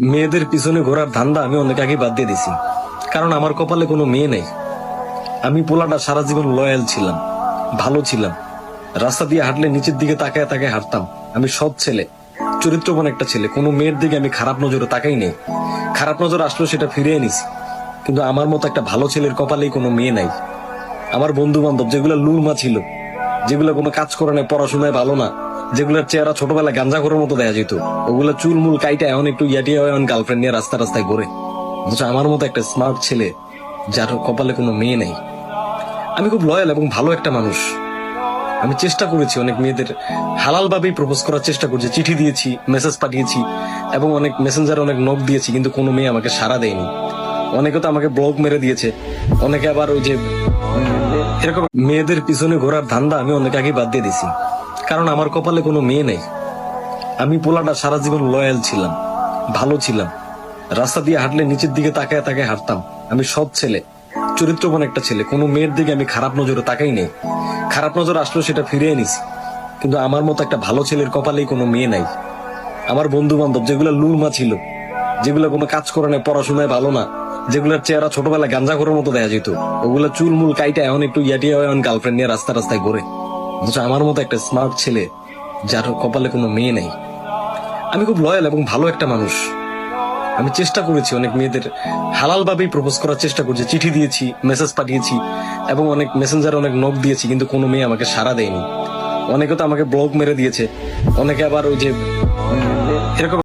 মেয়েদের পিছনে ঘোরার ধান্দা আমি অনেক আগে বাদ দিয়ে দিছি, কারণ আমার কপালে কোনো মেয়ে নেই। আমি পোলাটা সারা জীবন লয়াল ছিলাম, ভালো ছিলাম। রাস্তা দিয়ে হাঁটলে নিচের দিকে তাকায় তাকায় হাঁটতাম। আমি সৎ ছেলে, চরিত্রবান একটা ছেলে। কোনো মেয়ের দিকে আমি খারাপ নজরে তাকাই নেই। খারাপ নজর আসলো সেটা ফিরিয়ে নিছি, কিন্তু আমার মতো একটা ভালো ছেলের কপালেই কোনো মেয়ে নাই। আমার বন্ধু বান্ধব যেগুলো লুলমা ছিল, যেগুলো কোনো কাজ করে না, পড়াশোনায় ভালো না, যেগুলোর চেহারা ছোটবেলায় গাঞ্জা করার মতো দেখা যেত, ওগুলো চুলমুল কাইটা এখন একটু ইয়াটিয়া হয়, গার্লফ্রেন্ড নিয়ে রাস্তা রাস্তায় ঘোরে। অথচ আমার মতো একটা স্মার্ট ছেলে যার কপালে কোনো মেয়ে নেই। আমি খুব লয়াল এবং ভালো একটা মানুষ। আমি চেষ্টা করেছি অনেক মেয়েদের হালাল ভাবেই প্রপোজ করার চেষ্টা করছি, চিঠি দিয়েছি, মেসেজ পাঠিয়েছি এবং অনেক মেসেঞ্জারে অনেক নক দিয়েছি, কিন্তু কোনো মেয়ে আমাকে সাড়া দেয়নি। অনেকে তো আমাকে ব্লক মেরে দিয়েছে, অনেকে আবার ওই যে এরকম মেয়েদের পিছনে ঘোরার ধান্দা আমি অনেক আগে বাদ দিয়ে দিছি, কারণ আমার কপালে কোনো মেয়ে নেই। আমি পোলাটা সারা জীবন লয়াল ছিলাম, ভালো ছিলাম। রাস্তা দিয়ে হাঁটলে নিচের দিকে তাকায় তাকায় হাঁটতাম। আমি সৎ ছেলে, চরিত্রবান একটা ছেলে। কোনো মেয়ের দিকে আমি খারাপ নজরে তাকাই নেই। খারাপ নজর আসলো সেটা ফিরিয়ে নিছি, কিন্তু আমার মতো একটা ভালো ছেলের কপালেই কোনো মেয়ে নাই। আমার বন্ধু বান্ধব যেগুলো লুলমা ছিল, যেগুলো কোনো কাজ করে না, পড়াশোনায় ভালো না, যেগুলোর চেহারা ছোটবেলায় গাঞ্জা করার মতো দেখা যেত, ওগুলো চুলমুল কাইটা এখন একটু ইয়াটিয়া হয়, গার্লফ্রেন্ড নিয়ে রাস্তা রাস্তায় ঘোরে। অথচ আমার মতো একটা স্মার্ট ছেলে যার কপালে কোনো মেয়ে নেই। আমি খুব লয়াল এবং ভালো একটা মানুষ। আমি চেষ্টা করেছি অনেক মেয়েদের হালাল ভাবেই প্রপোজ করার চেষ্টা করছি, চিঠি দিয়েছি, মেসেজ পাঠিয়েছি এবং অনেক মেসেঞ্জারে অনেক নক দিয়েছি, কিন্তু কোনো মেয়ে আমাকে সাড়া দেয়নি। অনেকে তো আমাকে ব্লক মেরে দিয়েছে, অনেকে আবার ওই যে এরকম